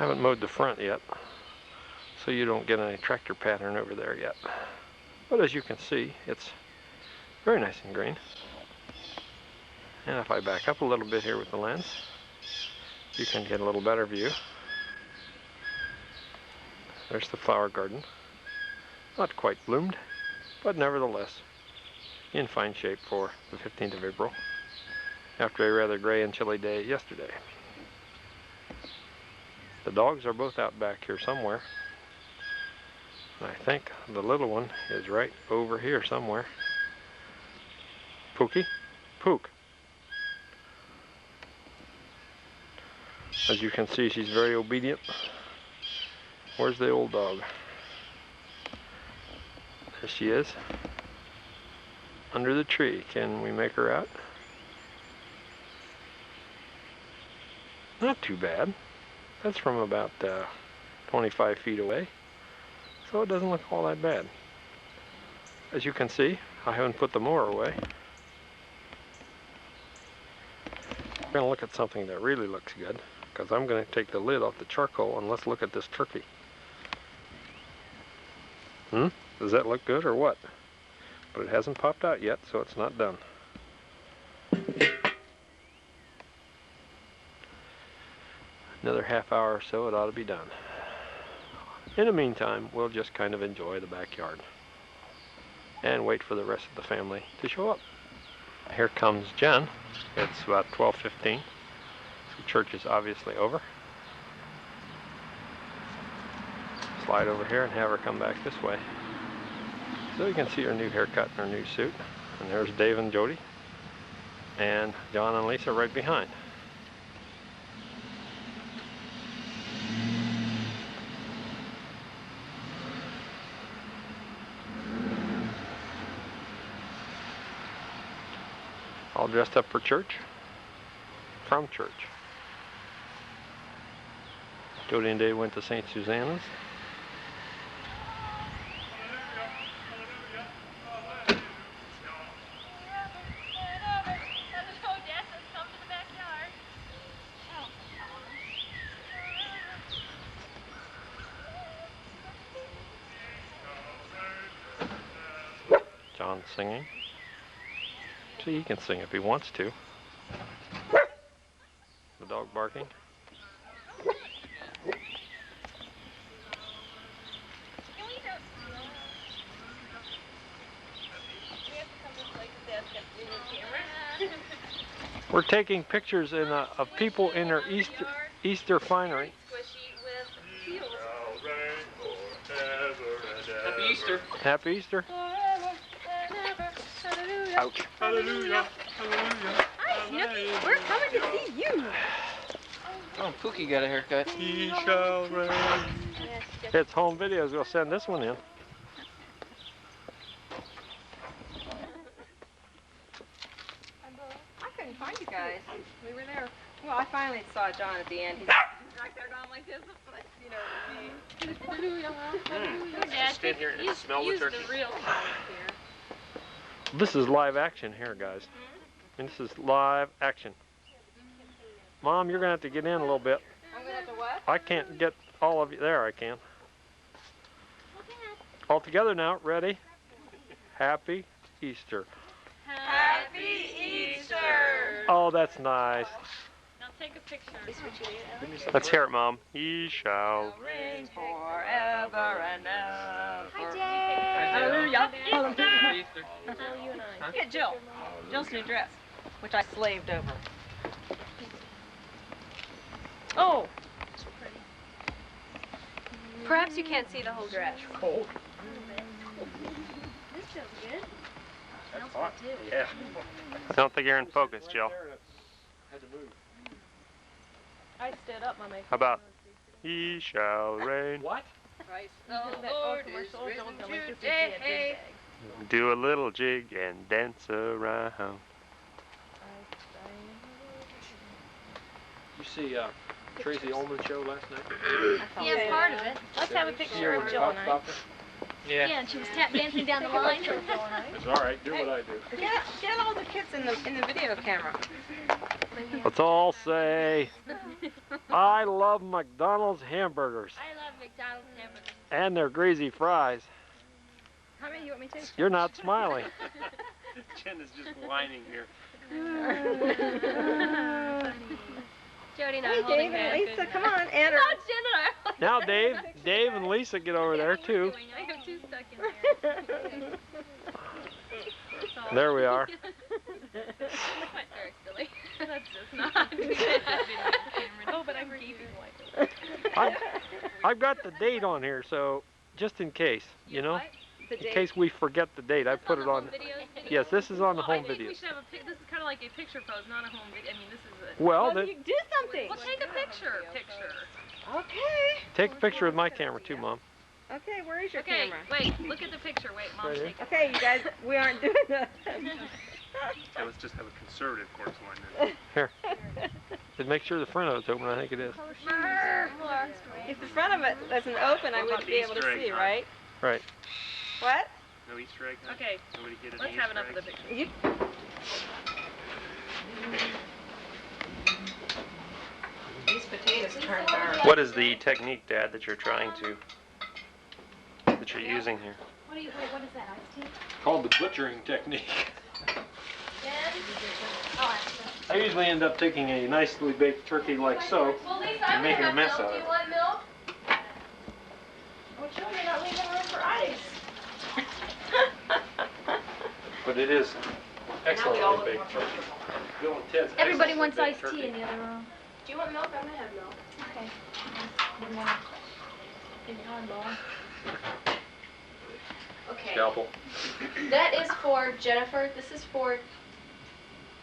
Haven't mowed the front yet, so you don't get any tractor pattern over there yet. But as you can see, it's very nice and green. And if I back up a little bit here with the lens, you can get a little better view. There's the flower garden. Not quite bloomed, but nevertheless in fine shape for the 15th of April, after a rather gray and chilly day yesterday. The dogs are both out back here somewhere. And I think the little one is right over here somewhere. Pookie? Pook. As you can see, she's very obedient. Where's the old dog? There she is. Under the tree. Can we make her out? Not too bad. That's from about 25 feet away. So it doesn't look all that bad. As you can see, I haven't put the mower away. We're going to look at something that really looks good, because I'm going to take the lid off the charcoal and let's look at this turkey. Does that look good or what? But it hasn't popped out yet, so it's not done. Another half hour or so, it ought to be done. In the meantime, we'll just kind of enjoy the backyard and wait for the rest of the family to show up. Here comes Jen. It's about 12:15. So church is obviously over. Slide over here and have her come back this way. So you can see her new haircut and her new suit. And there's Dave and Jody. And John and Lisa right behind. All dressed up for church. From church. Jody and Dave went to St. Susanna's. John's singing. See, he can sing if he wants to. The dog barking. We're taking pictures of people in their Easter finery. Happy Easter. Happy Easter. Ouch. Hallelujah. Hallelujah. Hi, Snoopy. We're coming to see you. Oh, Pookie got a haircut. He shall reign. It's home videos. We'll send this one in. I couldn't find you guys. We were there. Well, I finally saw John at the end. He's right there going like this. But, you know, Hallelujah. Just stand here and smell the turkey. The real here. This is live action here, guys. And this is live action. Mom, you're going to have to get in a little bit. I'm going to have to what? I can't get all of you. There, I can. All together now. Ready? Happy Easter. Happy Easter! Oh, that's nice. Now take a picture. Let's hear it, Mom. He shall reign forever and ever. Hi, Dave. Hallelujah. Happy Easter. Look at Jill. Jill's new dress, which I slaved over. Oh! Perhaps you can't see the whole dress. cold. This feels good. That's hot. Yeah. I don't think you're in focus, Jill. I stood up, my makeup. How about He shall reign? What? Right. The Lord is risen today. Do a little jig and dance around. You see Tracy Ullman's show last night? Yeah, part of it. Let's have a picture of Jill and I. Yeah. Yeah, and she was tap dancing down the line. It's all right. Do what I do. Get all the kids in the video camera. Let's all say, I love McDonald's hamburgers I love McDonald's hamburgers. and their greasy fries. How many you want me to taste? You're not smiling. Jen is just whining here. Jody and I Hey, are holding Dave and hands. Lisa, come on, and No, Jen and I are holding Now Dave and Lisa get over there too. I have two stuck in there. There we are. That's very silly. That's just not. We had that video camera. No, but I'm keeping one. I've got the date on here, so just in case, you know, The in date. case we forget the date, I put it on. Yes, this is on the home I think video. we should have a this is kind of like a picture pose, not a home video. I mean, this is a... Well, Well, then you do something. Well, take a picture. Okay. take a picture with my camera too, Mom. Okay, where is your Okay, camera? wait, look at the picture. Wait, Mom's Right here. taking it. Okay, you guys, we aren't doing that. Yeah, let's just have a conservative course line then. Here. And make sure the front of it's open. I think it is. If the front of it wasn't open, I What about wouldn't the be able to Easter egg see, hunt? right? Right. What? No Easter egg hunt? Okay, Nobody get an let's Easter have enough of egg? the picture. You. These potatoes turned dark. What is the technique, Dad, that you're using here? What is that, iced tea? Called the butchering technique. Jen? Oh, I usually end up taking a nicely baked turkey like so well, Lisa, and I'm making a gonna mess have out milk. of Do it. you want milk? Well, sure, you're not leaving room for ice. But it is excellently baked turkey. Bill and Ted's Everybody excellently wants baked iced tea turkey. in the other room. Do you want milk? I'm gonna have milk. Okay. Didn't want big hardball. Okay. Scalpel. That is for Jennifer. This is for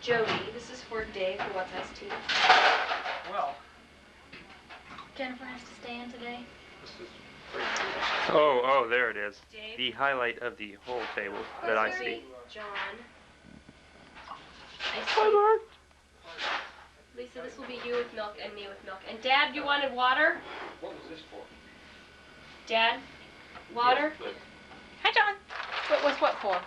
Jody. This is for Dave, who wants iced tea. Well, Jennifer has to stay in today. this is Oh, there it is. Dave. The highlight of the whole table that I see. John. Iced tea. Lisa, this will be you with milk and me with milk. And Dad, you wanted water? What was this for? Dad, water? Hi, John. What for?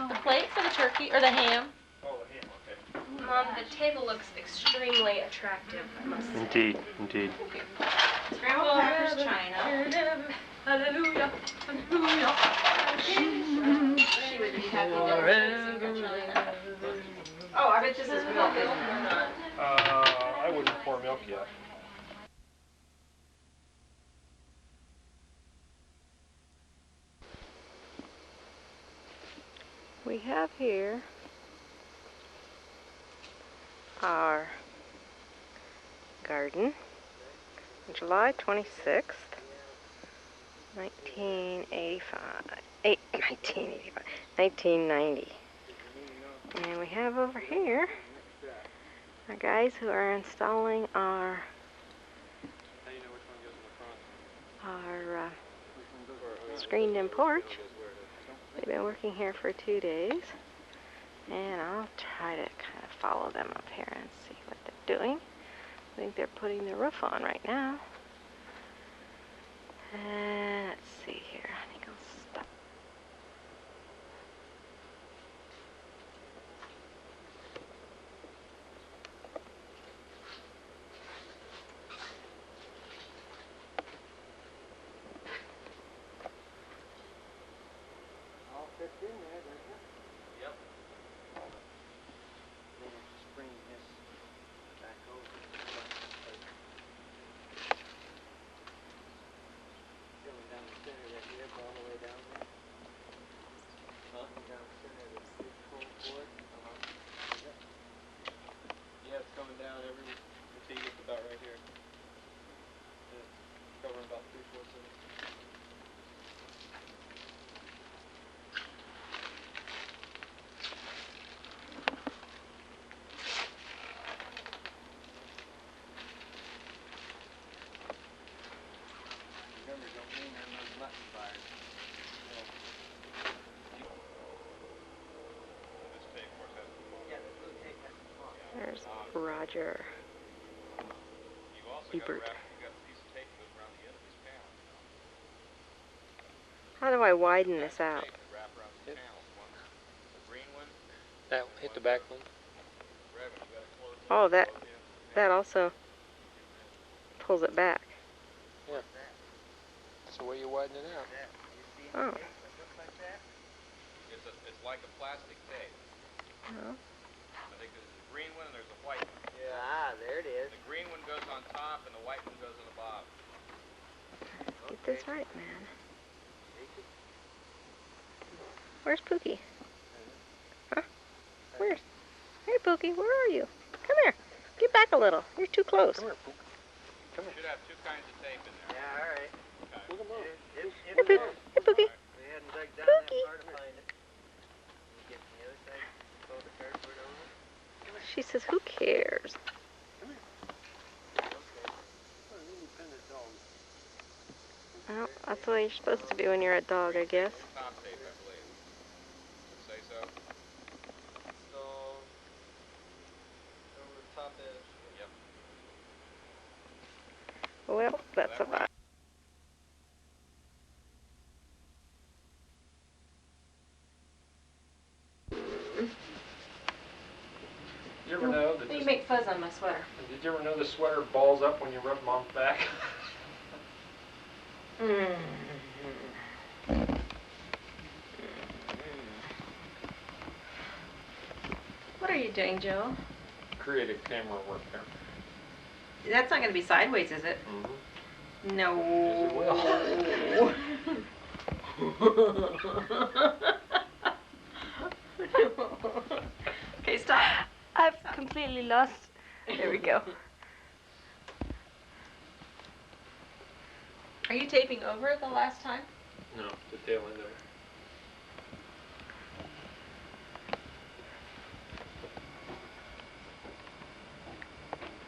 The plate for the turkey or the ham? Oh, the ham, okay. Mom, the table looks extremely attractive, I must say. Indeed, indeed. Scrambled crackers, China. Hallelujah, hallelujah. She would be happy to Oh, I bet this is milk, isn't it? I wouldn't pour milk yet. We have here our garden, July 26th, 1990. And we have over here our guys who are installing our screened-in porch. They've been working here for 2 days, and I'll try to kind of follow them up here and see what they're doing. I think they're putting the roof on right now. And let's see here. I think I'll stop. Yeah, it's coming down every fatigue is about right here. It's covering about 3/4 of it. Remember, don't lean on those mutton bars. There's Roger Ebert. How do I widen this out? That hit the back one. Oh, that also pulls it back. Yeah. That's the way you widen it out. Oh. It's like a plastic tape. No. I think there's a green one and there's a white one. Yeah. Ah, there it is. The green one goes on top and the white one goes on the bottom. Get this right, man. Where's Pookie? Huh? Where's? Hey, Pookie, where are you? Come here. Get back a little. You're too close. Come here, Pook. Come here. Should have two kinds of tape in there. Yeah, all right. Look 'em up. Hey, Pookie. Hey, Pookie. We hadn't dug down Pookie. that far to find it. You get from the other side, fold the cardboard over. She says, who cares? Well, that's the way you're supposed to be when you're a dog, I guess. Top tape, I believe. Say so? So, over the top edge. Yep. Well, that's about. Did you ever know that? You make fuzz on my sweater. Did you ever know the sweater balls up when you rub Mom's back? What are you doing, Joe? Creative camera work there. That's not going to be sideways, is it? Mm-hmm. No. Yes, it will. Okay, stop. I've completely lost. There we go. Are you taping over the last time? No, the tail end of it.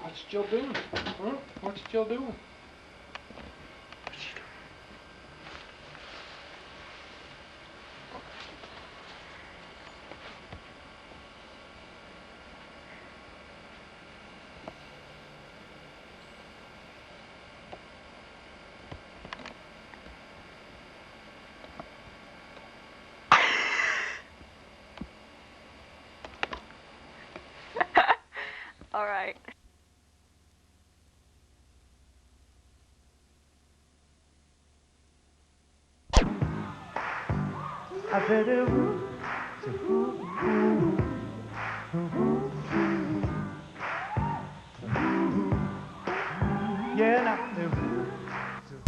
What's Jill doing? Huh? What's Jill doing? All right. I said it was yeah, now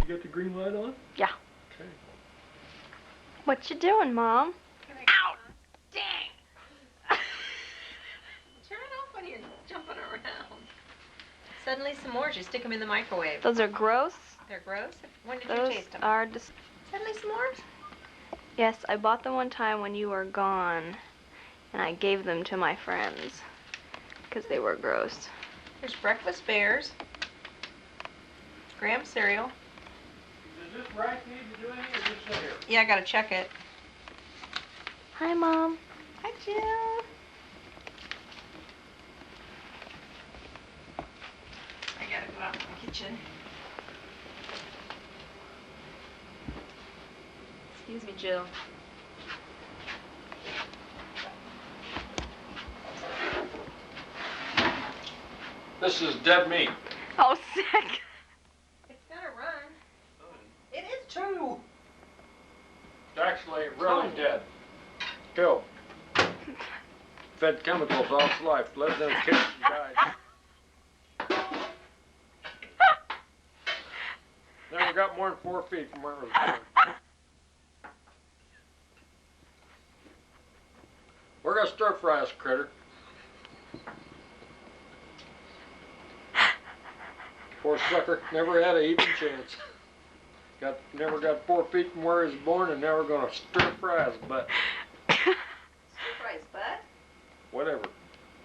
You got the green light on? Yeah. Okay. What you doing, Mom? Ow! Dang! Turn it off when you're jumping around. Suddenly some more. Just stick them in the microwave. Those are gross. They're gross. When did Those you taste them? are Suddenly s'mores? Yes, I bought them one time when you were gone, and I gave them to my friends because they were gross. There's breakfast bears. Graham cereal. Does this rack need to do anything or just sit here? Yeah, I gotta check it. Hi, Mom. Hi, Jill. I gotta go out to the kitchen. Excuse me, Jill. This is dead meat. Oh, sick. It's gonna run. It is true. It's actually really dead. Killed. Fed chemicals all its life. Lived in a cage and died. Never got more than 4 feet from where it was born. We're gonna stir fry this critter. Poor sucker never had an even chance. Never got 4 feet from where he was born, and now we're gonna stir fry his butt. Stir fry his butt? Whatever.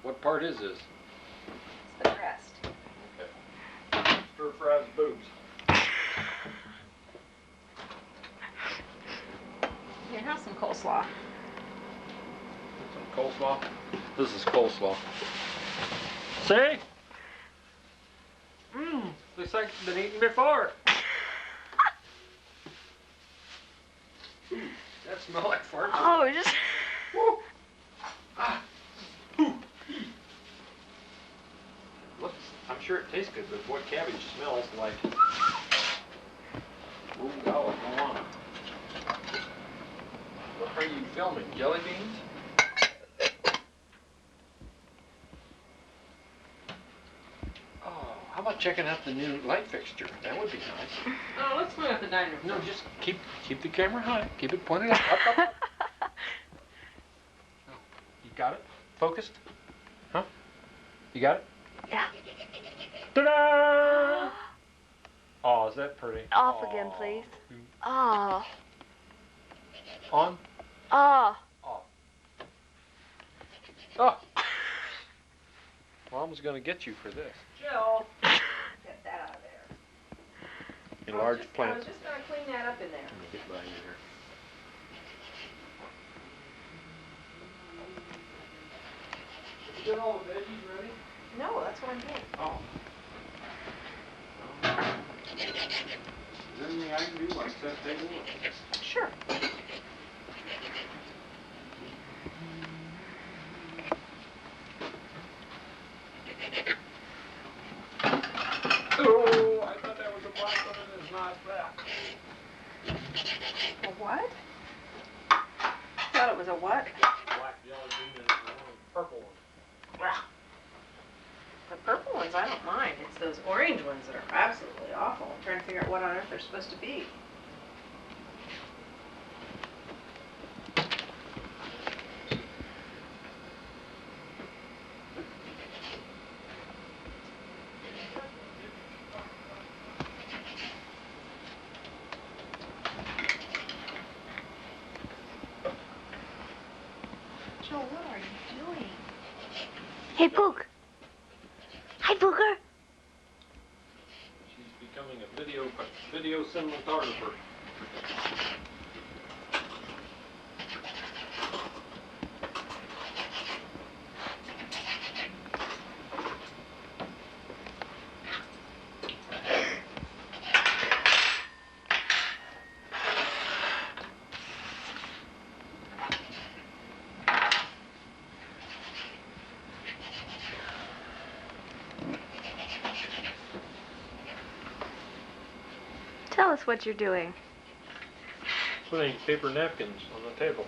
What part is this? It's the breast. Okay. Stir fry his boobs. Here, have some coleslaw. Some coleslaw. This is coleslaw. See? Looks like it's been eaten before. that smell like farts? Oh, just. Woo. Ah. Ooh. Look, I'm sure it tastes good, but what cabbage smells like. Ooh, golly, go on. What are you filming? Jelly beans? Oh, how about checking out the new light fixture? That would be nice. Oh, let's clean up the dining room. No, just keep the camera high. Keep it pointed up. Oh, you got it? Focused? Huh? You got it? Yeah. Ta-da! Oh, is that pretty? Off again, please. Oh. On? Oh. Off. Oh! Mom's gonna get you for this. Jill, get that out of there. Enlarged I was plants. just gonna clean that up in there. Let me get by you here. Did you get all the veggies ready? No, that's what I'm doing. Oh. Is there anything I can do, like set table? Sure. Oh, I thought that was a black one and it's not that. A what? Thought it was a what? Black jelly bean and the purple one. The purple ones I don't mind. It's those orange ones that are absolutely awful. I'm trying to figure out what on earth they're supposed to be. Joel, what are you doing? Hey, Pook. Hi, Pooker. She's becoming a video cinematographer. Tell us what you're doing. Putting paper napkins on the table.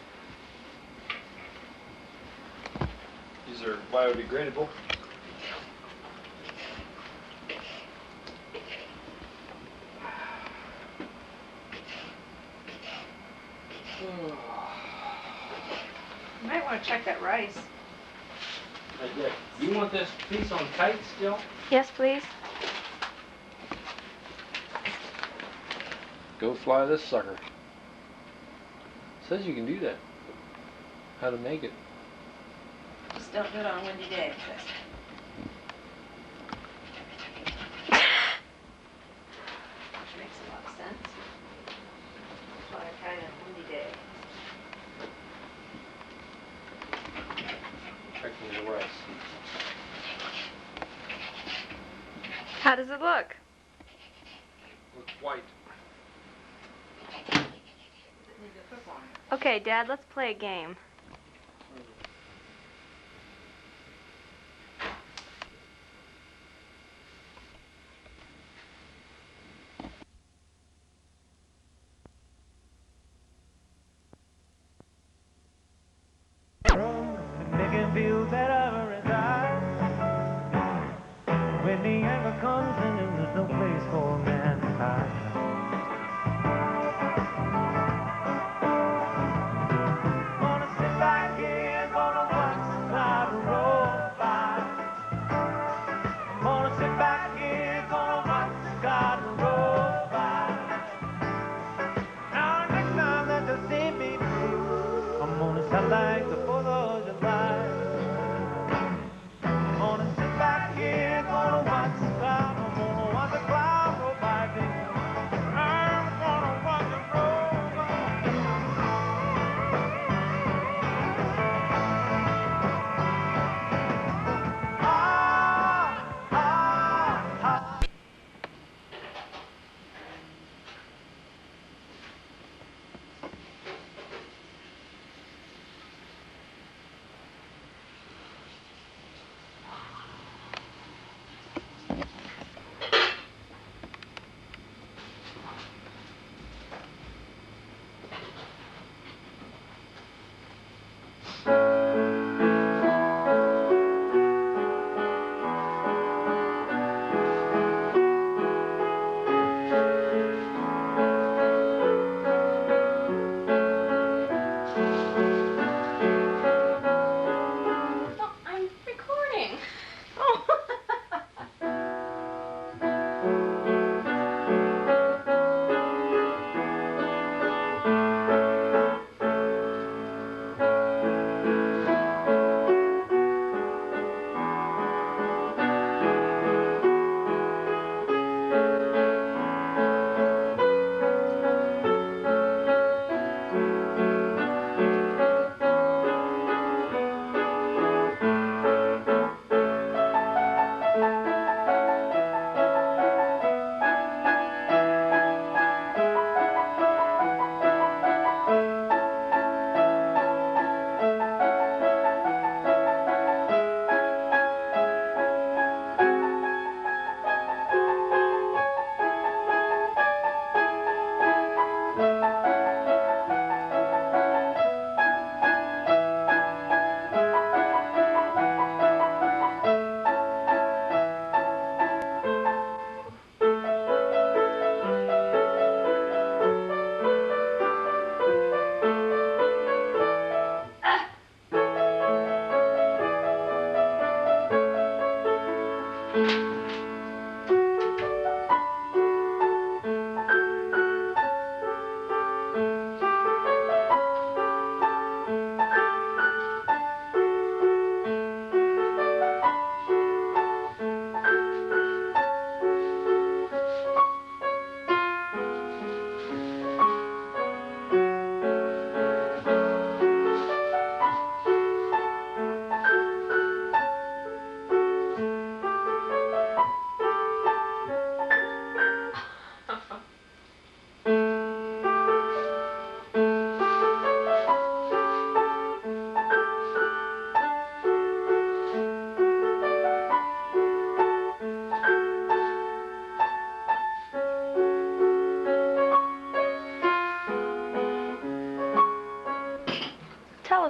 These are biodegradable. You might want to check that rice. You want this piece on tight still? Yes, please. Go fly this sucker. Says you can do that. How to make it? Just don't do it on a windy day. Which makes a lot of sense. It's on a kind of windy day. Checking the rice. How does it look? Looks white. Need to cook on it. Okay, Dad, let's play a game. Make him feel better inside. When the anger comes in, there's no place for a man to hide. Wanna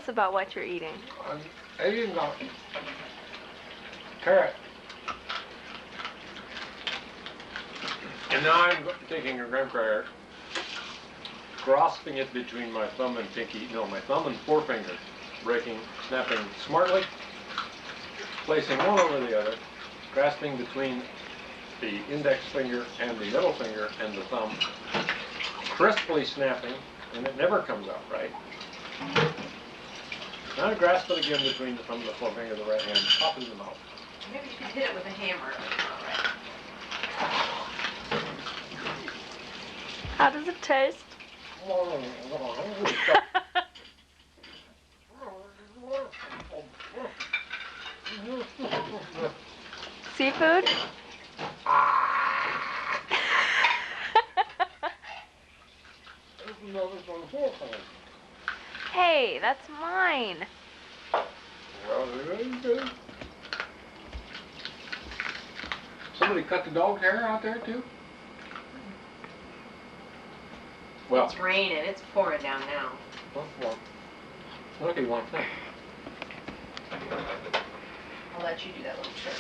us about what you're eating. I'm eating a carrot. And now I'm taking a graham cracker, grasping it between my thumb and pinky, no, my thumb and forefinger, snapping smartly, placing one over the other, grasping between the index finger and the middle finger and the thumb, crisply snapping, and it never comes out right. Now I grasp it again between the thumb and the forefinger of the right hand, pop it in the mouth. Maybe you could hit it with a hammer. How does it taste? Seafood? Hey, that's mine. Somebody cut the dog's hair out there too? Well, It's raining. It's pouring down now. what do you want then? I'll let you do that little trick.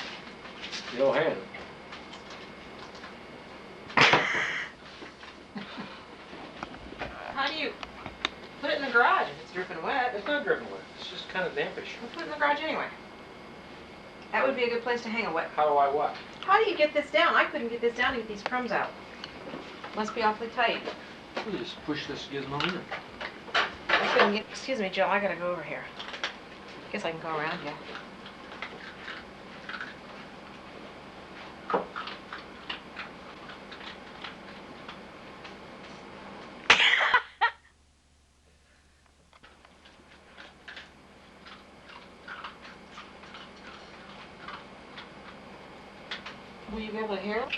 Your hand. How do you put it in the garage if it's dripping wet? It's not dripping wet. It's just kind of dampish. We'll put it in the garage anyway. That would be a good place to hang a wet. How do I what? How do you get this down? I couldn't get this down to get these crumbs out. Must be awfully tight. You just push this gizmo in. I couldn't get. Excuse me, Jill. I gotta go over here. Guess I can go around. Yeah. Will you be able to hear it?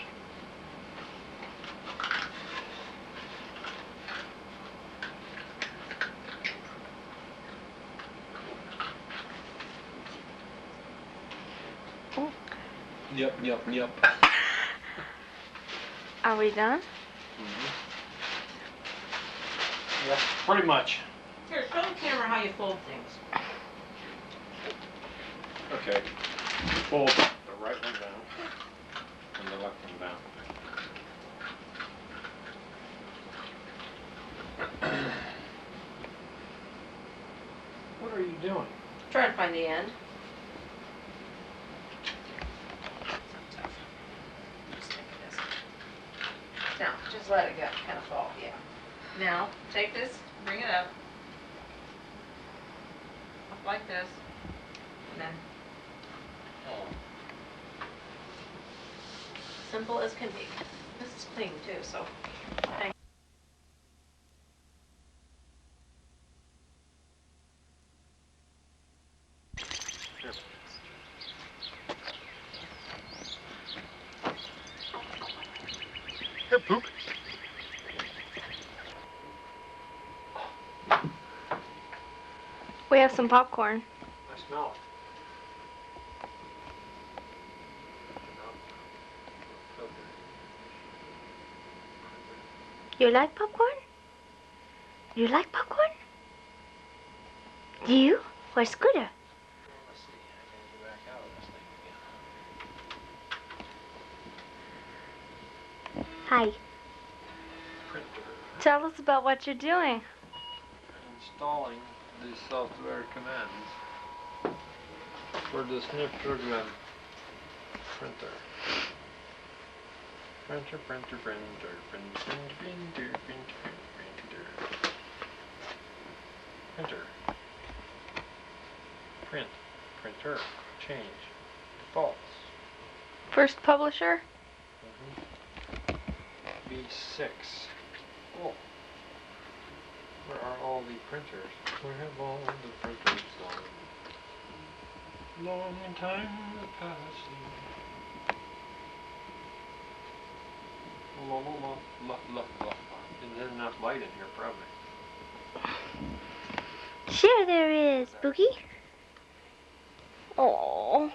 Yep. Are we done? Yep, pretty much. Here, show the camera how you fold things. Okay. Fold the right one down and the left one down. What are you doing? Try to find the end. Now, just let it go, kind of fall, yeah. Now, take this, bring it up. Up like this. And then. Simple as can be. This is clean too, so. Here, poop. We have some popcorn. I smell it. You like popcorn? You like popcorn? Do you? Where's Scooter? Let's see. I gotta go back out of this thing again. Hi. Printer. Tell us about what you're doing. Installing the software commands for this new program. Printer. Printer. Print. Printer. Change. Defaults. First publisher? B6. Oh. Where are all the printers? Where have all the printers gone? Long time passing. La la la la la la. There's enough light in here, probably. Sure there is, Boogie. Oh.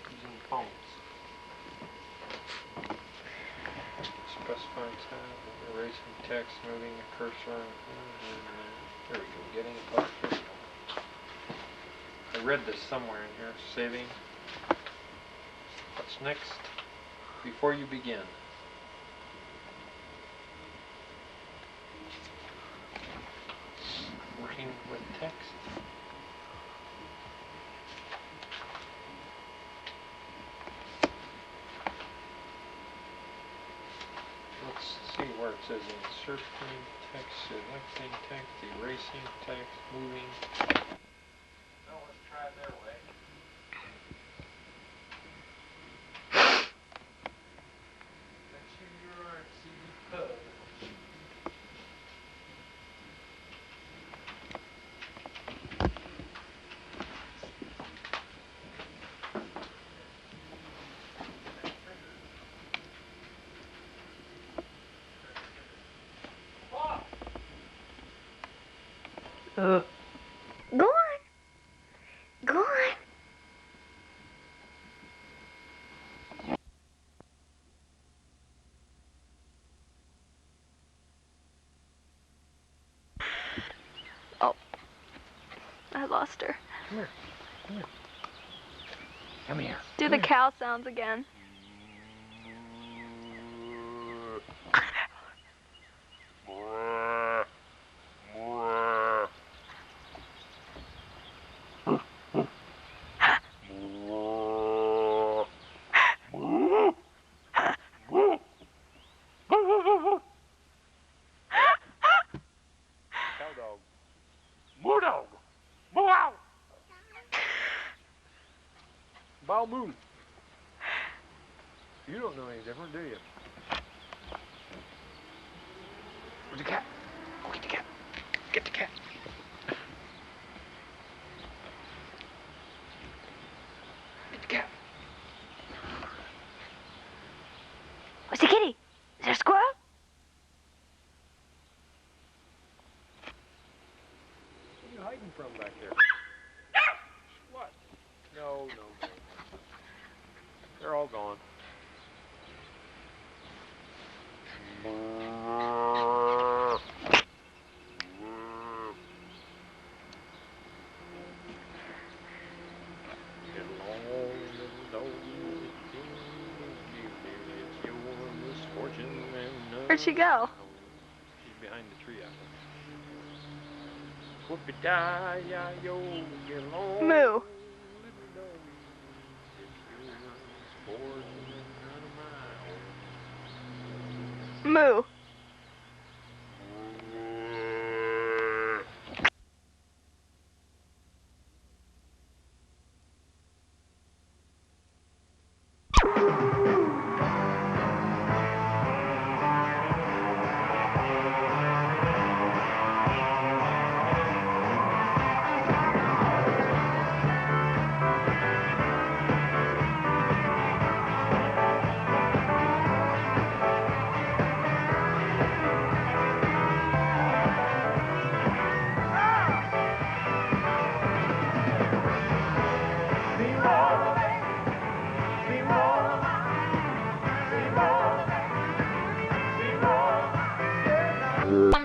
Using phones. Specifying tab, erasing text, moving a cursor. There we go, getting a post video. I read this somewhere in here. Saving. What's next? Before you begin. Working with text. Let's see where it says inserting text, selecting text, erasing text, moving. Well, let's try it their way. Make sure you're on CD Pub. Go on. Go on. Oh. I lost her. Come here. Come here. Come here. Do the cow sounds again. Cow dog. Moo dog. Moo out. Bow moo. You don't know any different, do you? Where's the cat? Go get the cat. Get the cat. Get the cat. Where's the kitty? Is there a squirrel? What are you hiding from back there? What? No, no, no. They're all gone. Where'd she go? She's behind the tree, I think. Whoopie-die-ya-yo, get along. Moo. Moo.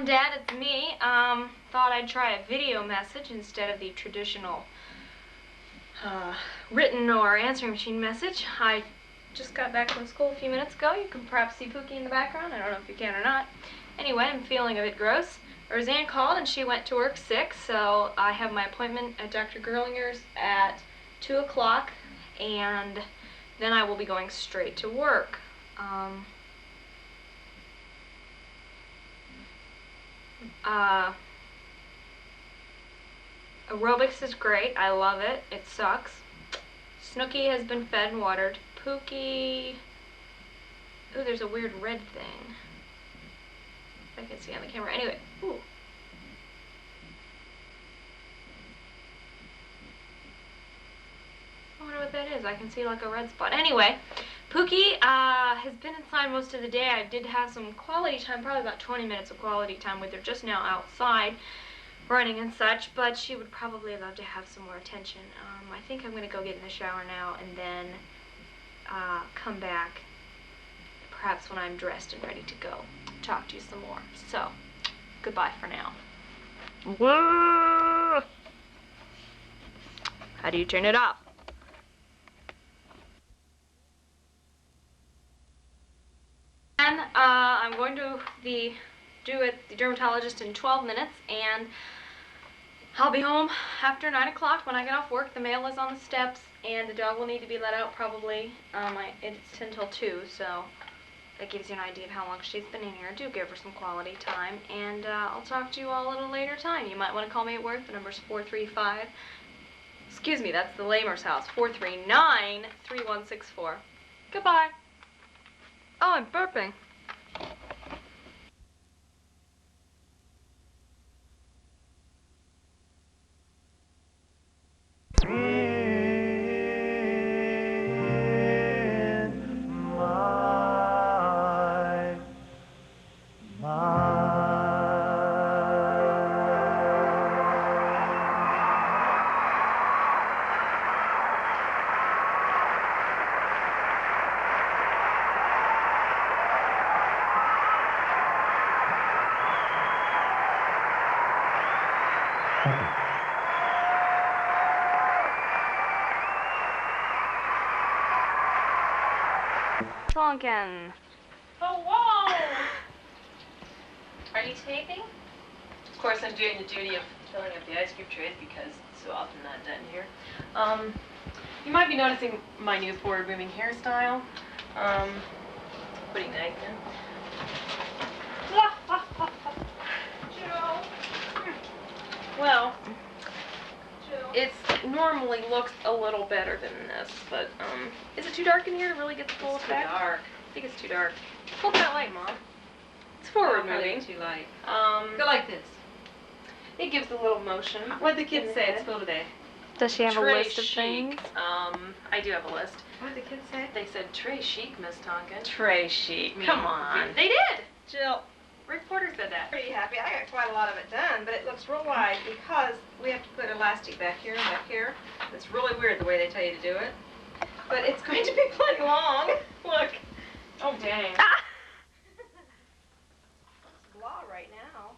Dad, it's me. Thought I'd try a video message instead of the traditional written or answering machine message. I just got back from school a few minutes ago. You can perhaps see Pookie in the background. I don't know if you can or not. Anyway, I'm feeling a bit gross. Roseanne called and she went to work sick, so I have my appointment at Dr. Gerlinger's at 2 o'clock, and then I will be going straight to work. Aerobics is great. I love it. It sucks. Snooky has been fed and watered. Pookie... Ooh, there's a weird red thing. I can see on the camera. Anyway, ooh. I wonder what that is. I can see like a red spot. Anyway, Pookie has been inside most of the day. I did have some quality time, probably about 20 minutes of quality time with her just now outside, running and such, but she would probably love to have some more attention. I think I'm going to go get in the shower now and then come back perhaps when I'm dressed and ready to go, talk to you some more. So, goodbye for now. Whoa! How do you turn it off? And I'm going to be due at the dermatologist in 12 minutes, and I'll be home after 9 o'clock when I get off work. The mail is on the steps, and the dog will need to be let out probably. It's 10 till 2, so that gives you an idea of how long she's been in here. Do give her some quality time, and I'll talk to you all at a later time. You might want to call me at work. The number's 435. Excuse me, that's the Lamer's house. 439-3164. Goodbye. Oh, I'm burping. Tonkin. Oh, whoa! Are you taping? Of course, I'm doing the duty of filling up the ice cream trays because it's so often not done here. You might be noticing my new forward-moving hairstyle. Putting knife in. Joe. Well, it normally looks a little better than this, but is it too dark in here to really get the full effect? Too dark. I think it's too dark. Hold that light, Mom. It's forward moving. Too light. Go like this. It gives a little motion. What did the kids say at school today? Does she have a Très list of chic. things? I do have a list. What did the kids say? They said très chic, Miss Tonkin. Très chic. Come on. They did. Jill. Rick Porter said that. Pretty happy. I got quite a lot of it done, but it looks real wide because we have to put elastic back here and back here. It's really weird the way they tell you to do it. But it's going to be plenty long. Look. Oh, dang. It's blah right now.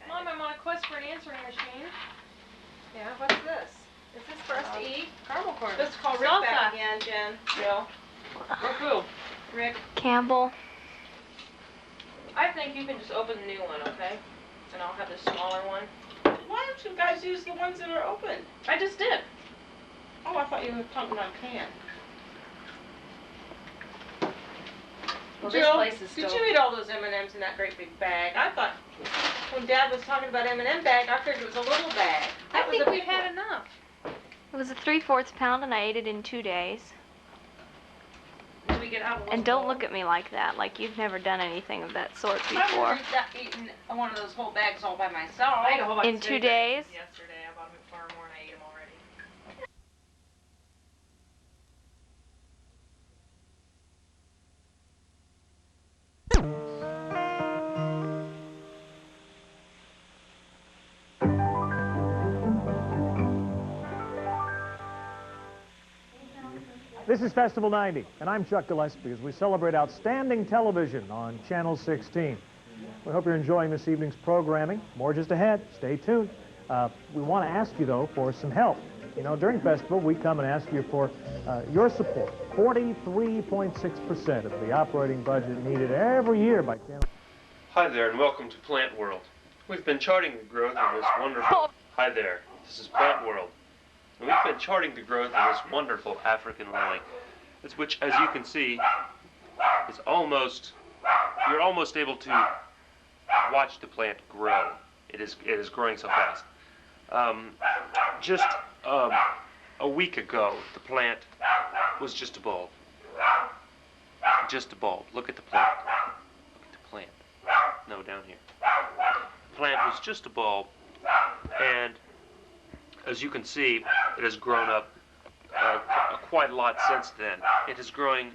Mom, I'm on a quest for an answering machine. Yeah, what's this? Is this for us to eat? Caramel corn. Let's call Rick Salsa. back again, Jen. Jill. Or who? Rick. Campbell. I think you can just open the new one, okay? And I'll have the smaller one. Why don't you guys use the ones that are open? I just did. Oh, I thought you were talking about can. Well, Jill, this place is still... did you eat all those M&Ms in that great big bag? I thought when Dad was talking about M&M bag, I figured it was a little bag. I think we've had enough. It was a 3/4 pound and I ate it in 2 days. Do we get out of And don't look at me like that, like you've never done anything of that sort before. I've eaten one of those whole bags all by myself. I ate a whole bunch In of 2 steak days? yesterday. I bought them at Farmore and I ate them already. This is Festival 90, and I'm Chuck Gillespie as we celebrate outstanding television on Channel 16. We hope you're enjoying this evening's programming. More just ahead. Stay tuned. We want to ask you, though, for some help. You know, during Festival, we come and ask you for your support. 43.6% of the operating budget needed every year by Channel. Hi there, and welcome to Plant World. We've been charting the growth of this wonderful... Hi there, this is Plant World. And we've been charting the growth of this wonderful African lily, which, as you can see, is almost... You're almost able to watch the plant grow. It is growing so fast. Just a week ago, the plant was just a bulb. Just a bulb. Look at the plant. Look at the plant. No, down here. The plant was just a bulb, and as you can see, it has grown up quite a lot since then. It has been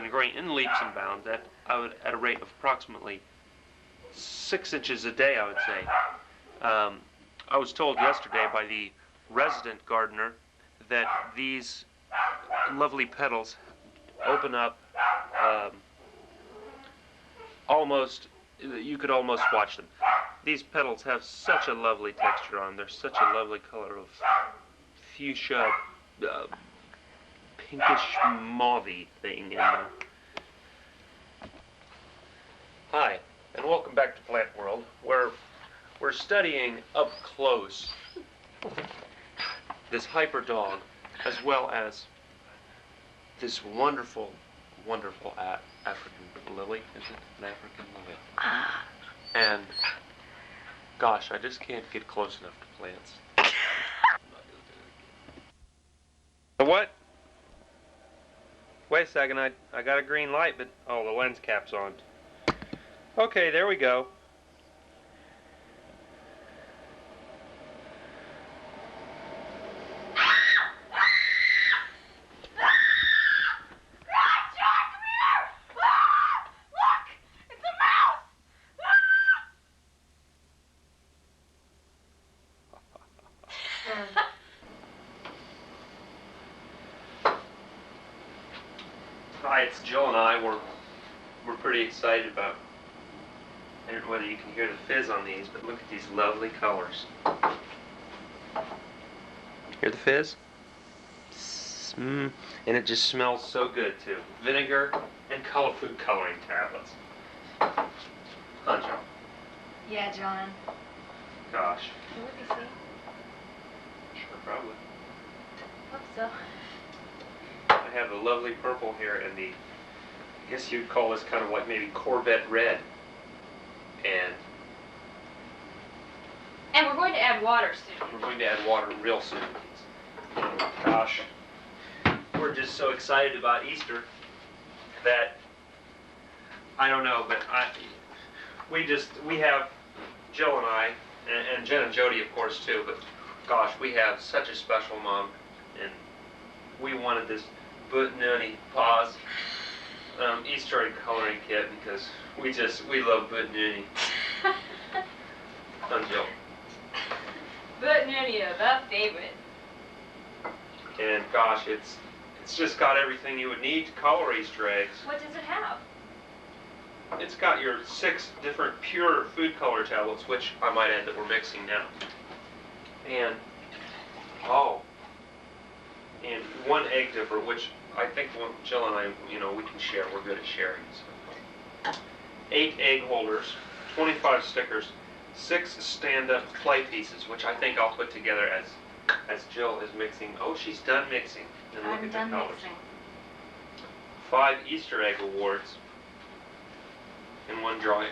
growing in leaps and bounds at a rate of approximately 6 inches a day, I would say. I was told yesterday by the resident gardener that these lovely petals open up almost, you could almost watch them. These petals have such a lovely texture on them. They're such a lovely color of fuchsia, pinkish mauve-y thing. And, hi, and welcome back to Plant World, where we're studying up close this hyper dog, as well as this wonderful, wonderful African lily. Is it an African lily? And gosh, I just can't get close enough to plants. What? Wait a second, I got a green light, but oh, the lens cap's on. Okay, there we go. Hi, it's Jill and I. We're pretty excited about, I don't know whether you can hear the fizz on these, but look at these lovely colors. Hear the fizz? And it just smells so good too. Vinegar and color food coloring tablets. Huh, Jill? Yeah, John. Gosh. Can we be seen? Sure, probably. Hope so. I have the lovely purple here and the, I guess you'd call this kind of like maybe Corvette red. And we're going to add water soon. We're going to add water real soon. Gosh, we're just so excited about Easter that, I don't know, but we have, Jill and I, and Jen and Jody of course too, but gosh, we have such a special mom, and we wanted this Butnunny Paws Easter egg coloring kit because we love Butnunny. Jill. Butnunny, the favorite. And gosh, it's just got everything you would need to color Easter eggs. What does it have? It's got your 6 different pure food color tablets, which I might add that we're mixing now. And, and 1 egg dipper, which I think Jill and I, we can share. We're good at sharing. So. 8 egg holders, 25 stickers, 6 stand-up play pieces, which I think I'll put together as Jill is mixing. Oh, she's done mixing. And look I'm at done the colors. mixing. 5 Easter egg awards and 1 drawing.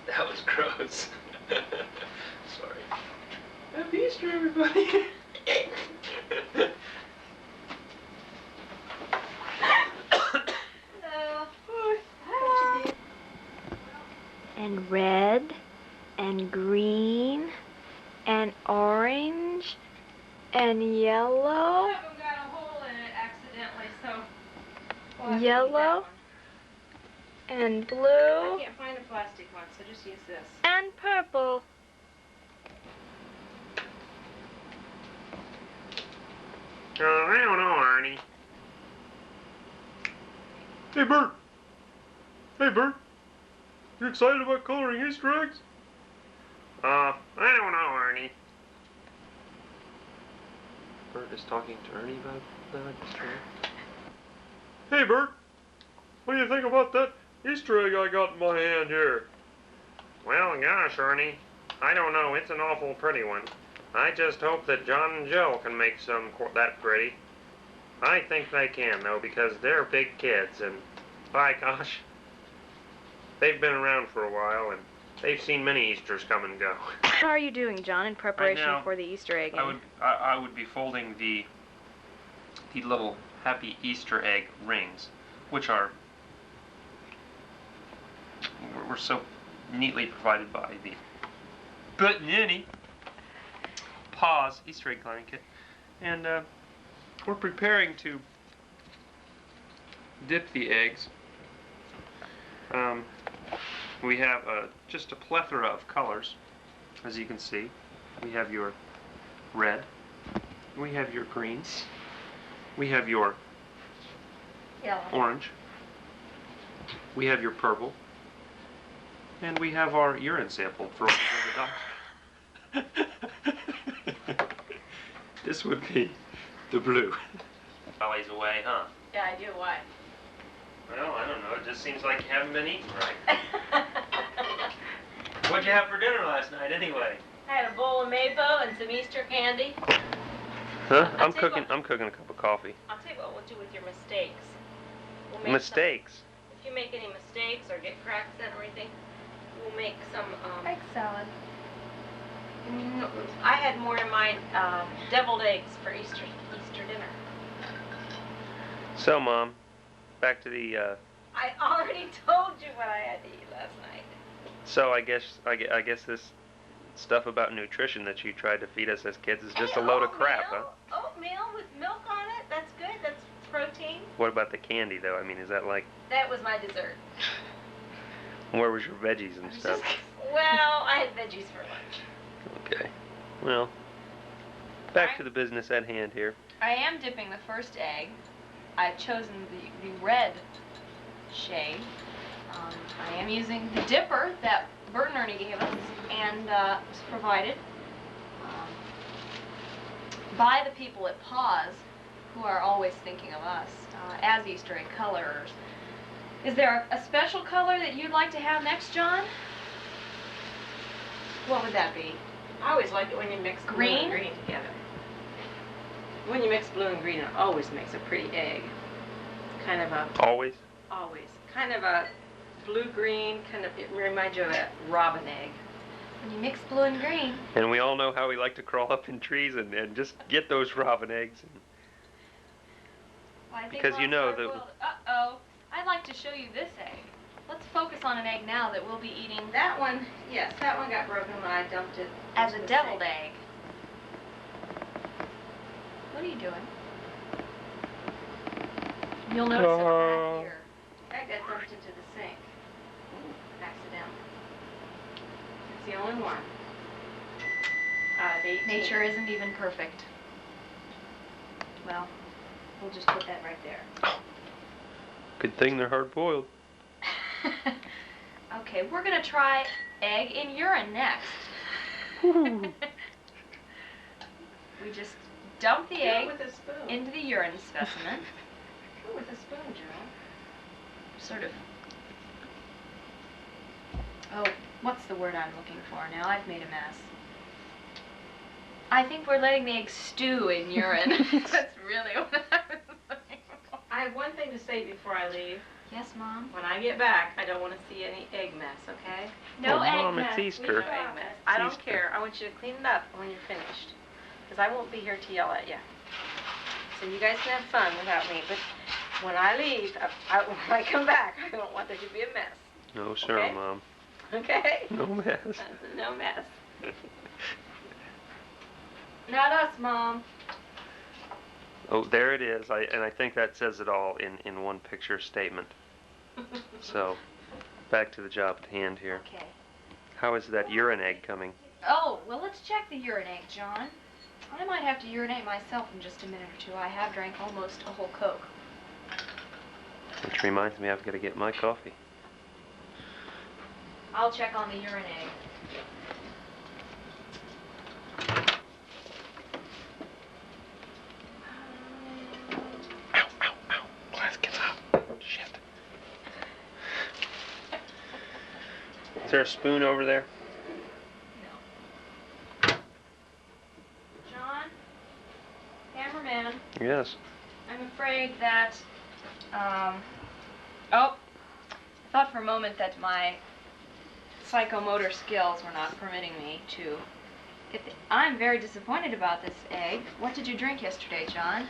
That was gross. Sorry. Happy Easter, everybody. And red, and green, and orange, and yellow, One of them got a hole in it accidentally, so we'll have to keep that yellow, one. and I blue, can't find a plastic one, so just use this. and purple. I don't know, Arnie. Hey, Bert. Hey, Bert. You excited about coloring Easter eggs? I don't know, Arnie. Bert is talking to Ernie about Easter egg. Hey, Bert. What do you think about that Easter egg I got in my hand here? Well, gosh, Ernie. I don't know. It's an awful pretty one. I just hope that John and Jill can make some that pretty. I think they can, though, because they're big kids, and by gosh, they've been around for a while, and they've seen many Easters come and go. What are you doing, John, in preparation Right now, for the Easter egg? I would be folding the little happy Easter egg rings, which were so neatly provided by the Butnunny Paws Easter egg coloring kit, and we're preparing to dip the eggs. We have just a plethora of colors, as you can see. We have your red, we have your greens, we have your Yellow. orange. We have your purple. And we have our urine sample for the doctor. This would be the blue. Valley's away, huh? Yeah, I do. Why? Well, I don't know. It just seems like you haven't been eating right. What'd you have for dinner last night, anyway? I had a bowl of mapo and some Easter candy. Huh? I'm tell you cooking a cup of coffee. I'll tell you what we'll do with your mistakes. We'll make Mistakes? if you make any mistakes or get cracks and everything, we'll make some, Egg salad. I had more in mind, deviled eggs for Easter dinner. So, Mom, back to the, I already told you what I had to eat last night. so I guess this stuff about nutrition that you tried to feed us as kids is just a load of crap, huh? Oatmeal with milk on it, that's good, that's protein. What about the candy, though? I mean, is that like, That was my dessert. where was your veggies and stuff? Well, I had veggies for lunch. Okay. Well, back to the business at hand here. I am dipping the first egg. I've chosen the red shade. I am using the dipper that Bert and Ernie gave us and was provided by the people at Paws, who are always thinking of us as Easter egg colorers. Is there a special color that you'd like to have next, John? What would that be? I always like it when you mix blue Green? and green together. When you mix blue and green, it always makes a pretty egg. Kind of a, Always? always, kind of a blue-green, kind of, it reminds you of a robin egg. When you mix blue and green. And we all know how we like to crawl up in trees and just get those robin eggs. Well, I think Because you know that. that- Uh-oh. I'd like to show you this egg. Let's focus on an egg now that we'll be eating That one, yes, that one got broken when I dumped it. as a into the deviled sink. egg. What are you doing? You'll notice it back here. That got dumped into the sink. Accidentally. It's the only one. Out of 18. Nature isn't even perfect. Well, we'll just put that right there. Good thing they're hard-boiled. Okay, we're gonna try egg in urine next. We just dump the Do it egg with a spoon. into the urine specimen. Do it with a spoon, Joe. Sort of. Oh, what's the word I'm looking for now? I've made a mess. I think we're letting the egg stew in urine. That's really what I was looking for. I have one thing to say before I leave. Yes, Mom? When I get back, I don't want to see any egg mess, okay? No Oh, egg Mom, mess. it's No Easter. egg mess. I don't Easter. care. I want you to clean it up when you're finished. Because I won't be here to yell at you. So you guys can have fun without me. But when I leave, when I come back, I don't want there to be a mess. No, sir, Okay. Mom. Okay? No mess. No mess. Not us, Mom. Oh, there it is. And I think that says it all in one picture statement. So, back to the job at hand here. Okay. How is that urine egg coming? Oh, well, let's check the urine egg, John. I might have to urinate myself in just a minute or two. I have drank almost a whole Coke. Which reminds me, I've got to get my coffee. I'll check on the urine egg. Ow, ow, ow. Glass gets hot. Shit. Is there a spoon over there? John? Cameraman? Yes. I'm afraid that, oh, I thought for a moment that my psychomotor skills were not permitting me to get the, I'm very disappointed about this egg. What did you drink yesterday, John?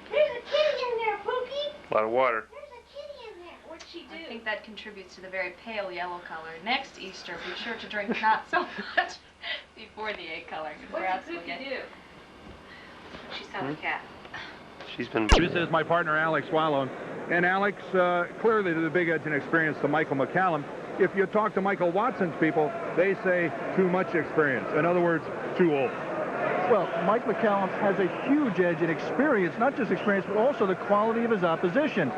There's a kitty in there, Pookie. A lot of water. There's a kitty in there. What'd she do? I think that contributes to the very pale yellow color. Next Easter, be sure to drink not so much before the egg coloring. What Perhaps did we'll Pookie get do? She saw the cat. She's been... This is my partner, Alex Wallow. And Alex, clearly the big edge in experience to Michael McCallum. If you talk to Michael Watson's people, they say too much experience. In other words, too old. Well, Mike McCallum has a huge edge in experience, not just experience, but also the quality of his opposition.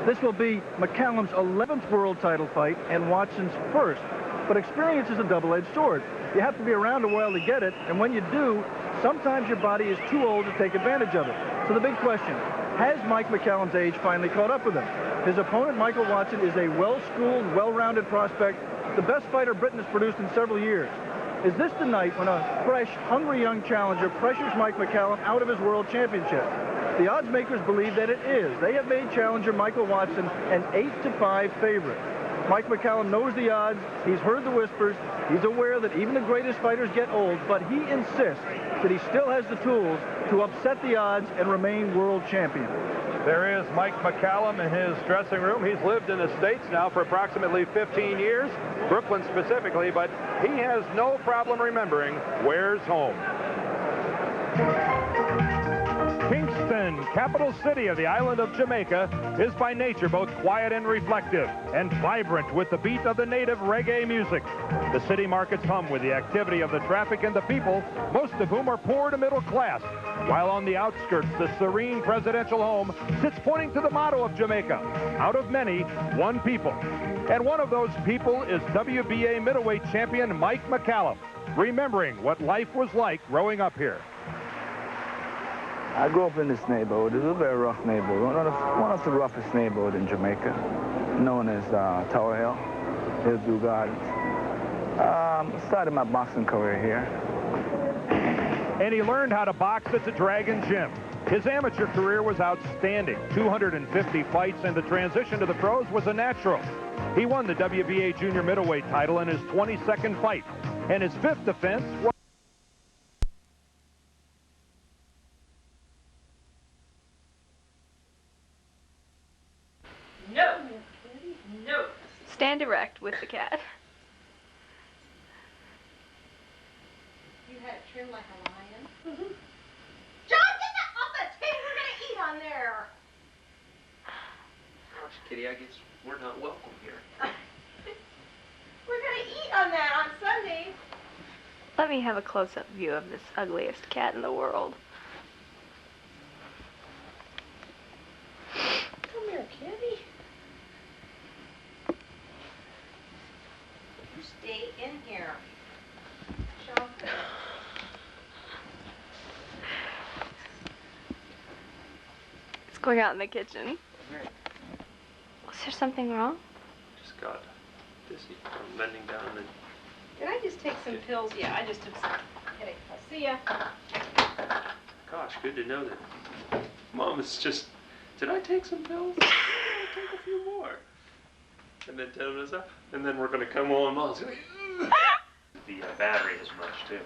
This will be McCallum's 11th world title fight and Watson's first. But experience is a double-edged sword. You have to be around a while to get it, and when you do, sometimes your body is too old to take advantage of it. So the big question, has Mike McCallum's age finally caught up with him? His opponent, Michael Watson, is a well-schooled, well-rounded prospect, the best fighter Britain has produced in several years. Is this the night when a fresh, hungry young challenger pressures Mike McCallum out of his world championship? The odds makers believe that it is. They have made challenger Michael Watson an 8-5 favorite. Mike McCallum knows the odds. He's heard the whispers. He's aware that even the greatest fighters get old, but he insists that he still has the tools to upset the odds and remain world champion. There is Mike McCallum in his dressing room. He's lived in the States now for approximately 15 years, Brooklyn specifically, but he has no problem remembering where's home. Kingston, capital city of the island of Jamaica, is by nature both quiet and reflective and vibrant with the beat of the native reggae music. The city markets hum with the activity of the traffic and the people, most of whom are poor to middle class, while on the outskirts, the serene presidential home sits pointing to the motto of Jamaica, out of many, one people. And one of those people is WBA middleweight champion Mike McCallum, remembering what life was like growing up here. I grew up in this neighborhood. It was a very rough neighborhood, one of the roughest neighborhoods in Jamaica, known as Tower Hill, Hillview Gardens. Started my boxing career here. And he learned how to box at the Dragon Gym. His amateur career was outstanding. 250 fights, and the transition to the pros was a natural. He won the WBA junior middleweight title in his 22nd fight, and his 5th defense was No. Stand erect with the cat. You had it trimmed like a lion? John, get that off the table! We're gonna eat on there! Gosh, Kitty, I guess we're not welcome here. We're gonna eat on that on Sunday. Let me have a close-up view of this ugliest cat in the world. Come here, kitty. You stay in here. Sean. It's going out in the kitchen. Was there something wrong? Just got dizzy from bending down and... Did I just take some pills? Yeah, I just took some. Kitty, I'll see ya. Gosh, good to know that. Mom, it's just... Did I take some pills? I'll take a few more. And then 10 minutes up. And then we're going to come on. Mom's going to... The battery is much, too.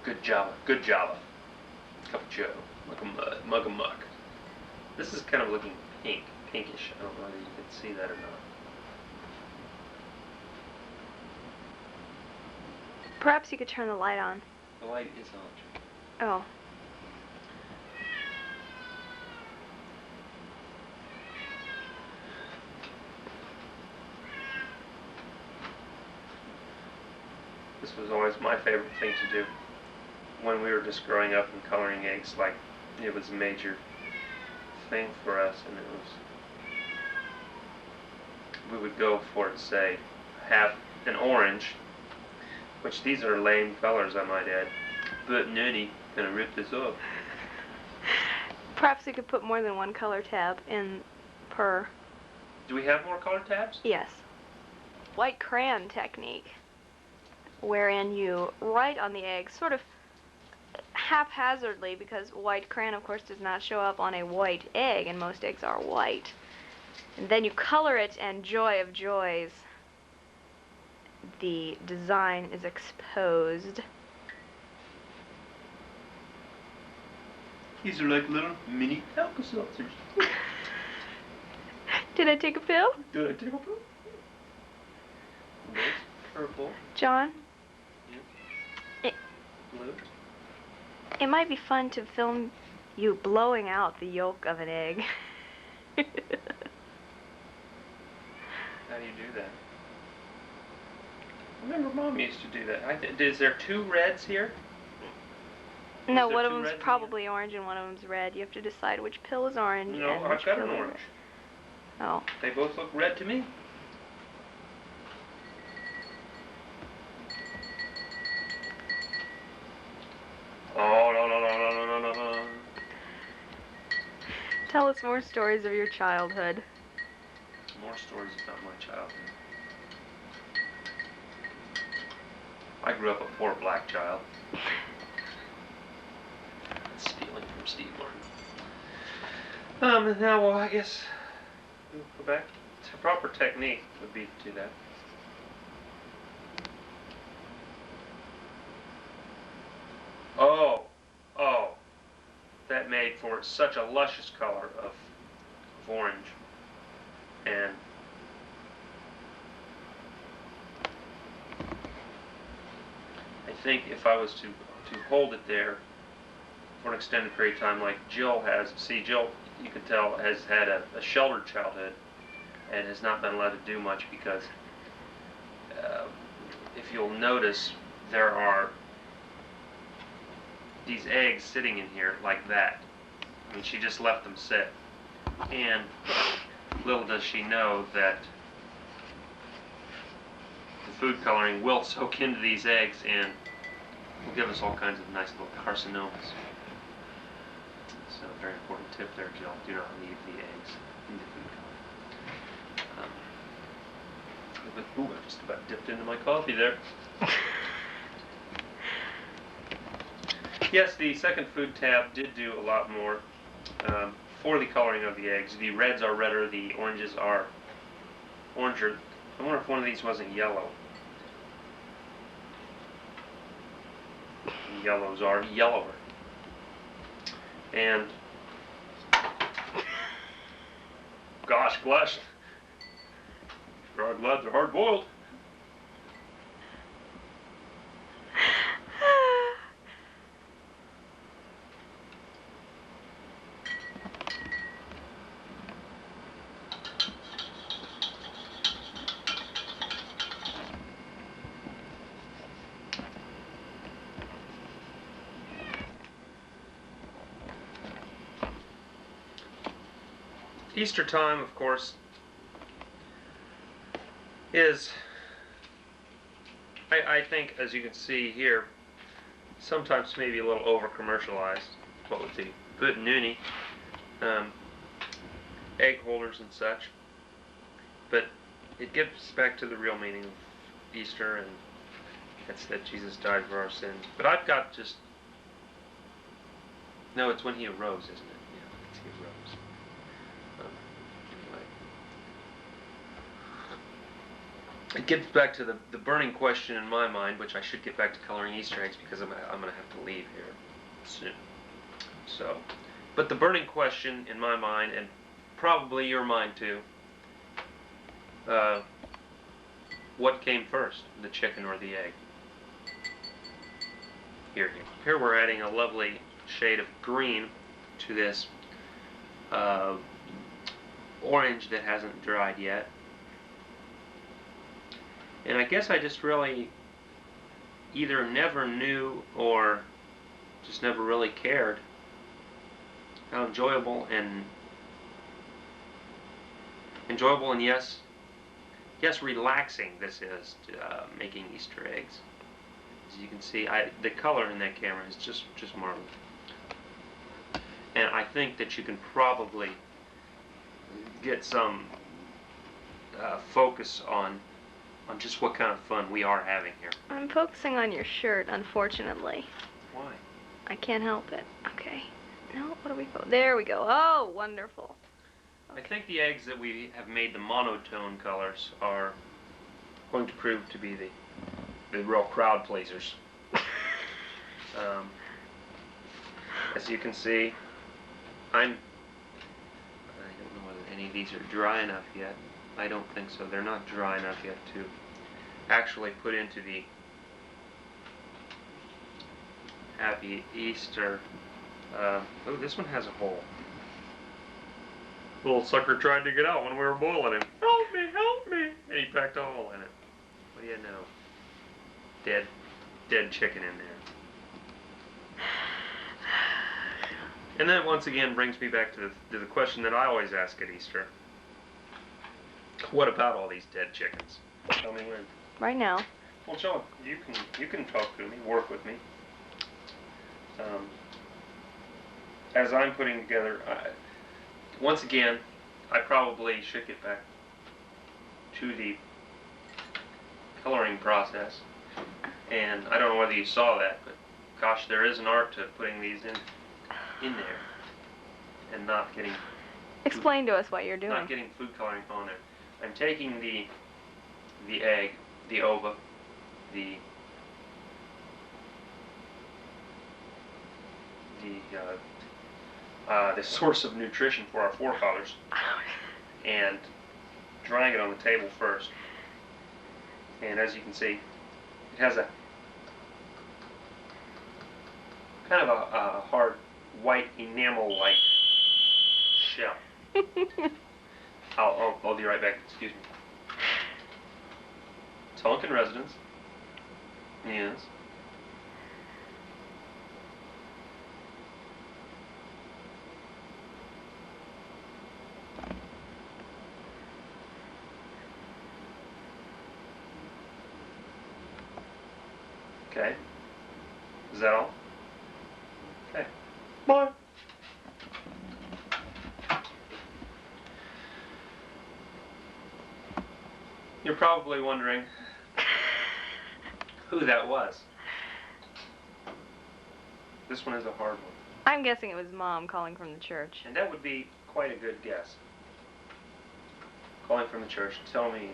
Good Java. Good Java. Cup of Joe. Mug of muck. This is kind of looking pinkish. I don't know if you can see that or not. Perhaps you could turn the light on. The light is on. Oh. This was always my favorite thing to do. When we were just growing up and coloring eggs, like, it was a major thing for us, and it was... We would go for, say, half an orange, which these are lame colors, I might add. But Nunny gonna rip this off. Perhaps you could put more than one color tab in per. Do we have more color tabs? Yes. White crayon technique, wherein you write on the egg sort of haphazardly, because white crayon, of course, does not show up on a white egg, and most eggs are white. And then you color it, and joy of joys, the design is exposed. These are like little mini Alka-Seltzers. Did I take a pill? Did I take a pill? Nice. Purple. John? Yep. Blue. It might be fun to film you blowing out the yolk of an egg. How do you do that? I remember Mom used to do that. Is there 2 reds here? No, there one of two them's reds in probably orange and one of them's red. You have to decide which pill is orange No, and I've which got pill an is orange. red. Oh. They both look red to me. Oh, no, no, no, no, no, no, no. Tell us more stories of your childhood. More stories about my childhood. I grew up a poor black child. Stealing from Steve Martin. Now, well, I guess we'll go back. The proper technique would be to do that. Oh, that made for such a luscious color of orange. And I think if I was to hold it there for an extended period of time, like Jill has, see, Jill, you can tell, has had a sheltered childhood and has not been allowed to do much because if you'll notice, there are these eggs sitting in here like that. I mean, she just left them sit. And little does she know that the food coloring will soak into these eggs and will give us all kinds of nice little carcinomas. So, a very important tip there, Jill. Do not leave the eggs in the food coloring. Ooh, I just about dipped into my coffee there. Yes, the second food tab did do a lot more for the coloring of the eggs. The reds are redder, the oranges are oranger. I wonder if one of these wasn't yellow. The yellows are yellower. And gosh, bless. I'm glad they're hard boiled. Easter time, of course, is, I think, as you can see here, sometimes maybe a little over-commercialized, what with the good noonie, egg holders and such, but it gets back to the real meaning of Easter, and that's that Jesus died for our sins. But I've got just, no, it's when he arose, isn't it? Yeah, it's he arose. Anyway. It gets back to the burning question in my mind, which I should get back to coloring Easter eggs because I'm going to have to leave here soon. So, but the burning question in my mind, and probably your mind too, what came first, the chicken or the egg? Here we're adding a lovely shade of green to this orange that hasn't dried yet. And I guess I just really either never knew or just never really cared how enjoyable and yes, relaxing this is to making Easter eggs. As you can see, the color in that camera is just marvelous. And I think that you can probably get some focus on just what kind of fun we are having here. I'm focusing on your shirt, unfortunately. Why? I can't help it. Okay. No, what do we go? There we go. Oh, wonderful. Okay. I think the eggs that we have made the monotone colors are going to prove to be the real crowd pleasers. As you can see, I don't know whether any of these are dry enough yet. I don't think so. They're not dry enough yet to actually put into the Happy Easter. Oh, this one has a hole. Little sucker tried to get out when we were boiling him. Help me, help me! And he packed a hole in it. What do you know? dead chicken in there. And that once again brings me back to the question that I always ask at Easter. What about all these dead chickens? Tell me when. Right now. Well, John, you can talk to me, work with me. As I'm putting together, once again, I probably should get back to the coloring process. And I don't know whether you saw that, but gosh, there is an art to putting these in there and not getting. Explain to us what you're doing. Not getting food coloring on there. I'm taking the egg, the ova, the source of nutrition for our forefathers, and drying it on the table first. And as you can see, it has a kind of a hard white enamel-like shell. I'll be right back. Excuse me. Tonkin residence. Yes. Okay. Is that all? Okay. Bye. You're probably wondering who that was. This one is a hard one. I'm guessing it was Mom calling from the church. And that would be quite a good guess. Calling from the church to tell me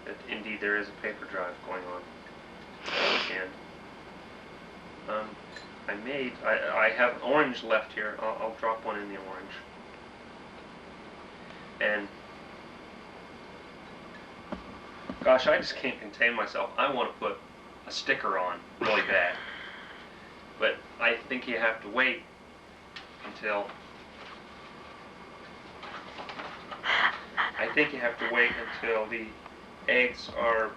that indeed there is a paper drive going on. And I have orange left here. I'll drop one in the orange. And gosh, I just can't contain myself. I want to put a sticker on really bad. But I think you have to wait until the eggs are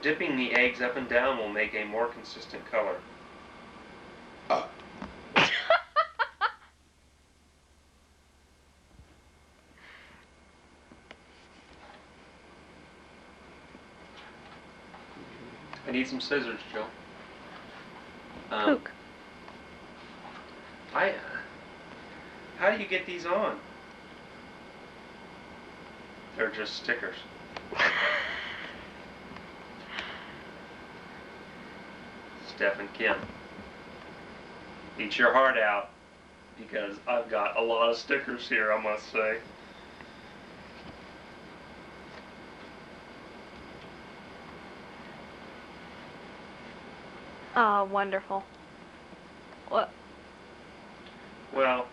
dipping the eggs up and down will make a more consistent color. I need some scissors, Joe. Pook. How do you get these on? They're just stickers. Steph and Kim, eat your heart out, because I've got a lot of stickers here, I must say. Oh, wonderful. What? Well,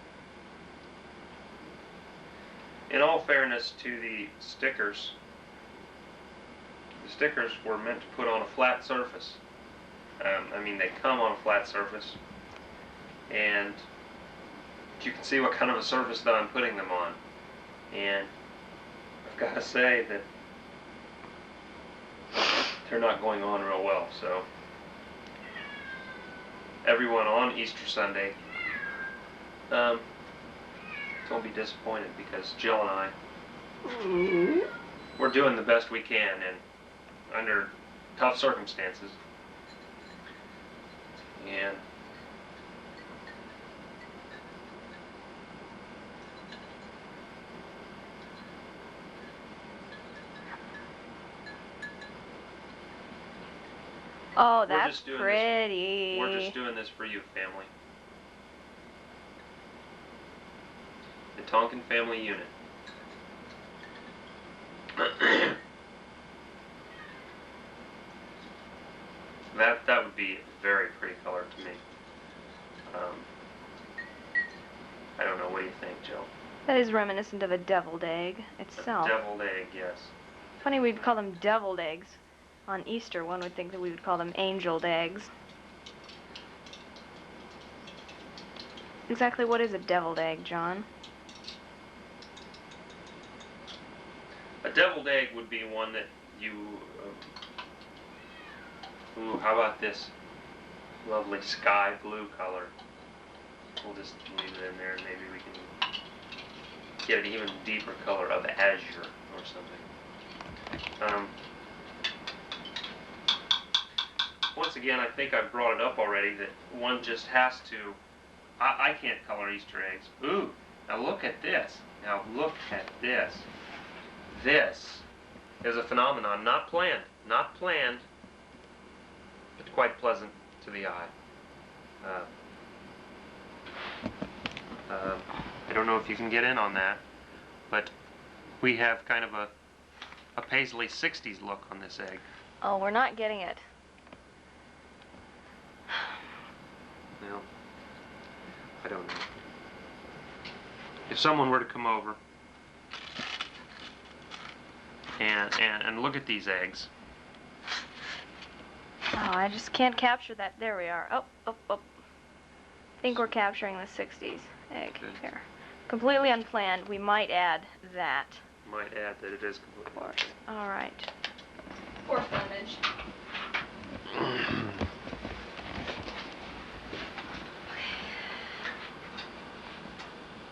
in all fairness to the stickers were meant to put on a flat surface. I mean, they come on a flat surface, and you can see what kind of a surface that I'm putting them on. And I've got to say that they're not going on real well, so everyone on Easter Sunday, don't be disappointed, because Jill and I, we're doing the best we can, and under tough circumstances. And oh, that's pretty. We're just doing this for you, family. The Tonkin family unit. That would be a very pretty color to me. I don't know, what do you think, Jill? That is reminiscent of a deviled egg itself. A deviled egg, yes. Funny we'd call them deviled eggs. On Easter, one would think that we would call them angeled eggs. Exactly what is a deviled egg, John? A deviled egg would be one that you Ooh, how about this lovely sky blue color? We'll just leave it in there, and maybe we can get an even deeper color of azure or something. Once again, I think I've brought it up already that one just has to. I can't color Easter eggs. Ooh, now look at this. Now look at this. This is a phenomenon, not planned, but quite pleasant to the eye. I don't know if you can get in on that, but we have kind of a Paisley 60s look on this egg. Oh, we're not getting it. Well, I don't know. If someone were to come over and look at these eggs. Oh, I just can't capture that. There we are. Oh. I think we're capturing the 60s egg here. Completely unplanned. We might add that. Might add that it is completely unplanned. All right. Fourth image.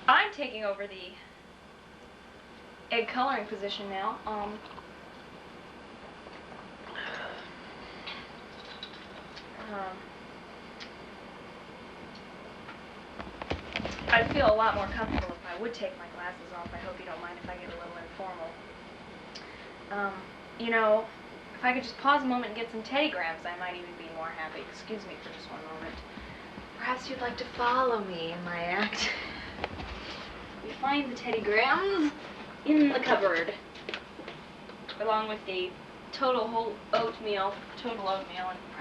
I'm taking over the egg coloring position now. I'd feel a lot more comfortable if I would take my glasses off. I hope you don't mind if I get a little informal. You know, if I could just pause a moment and get some teddygrams, I might even be more happy. Excuse me for just one moment. Perhaps you'd like to follow me in my act. We find the teddygrams in the cupboard, along with the total oatmeal, and probably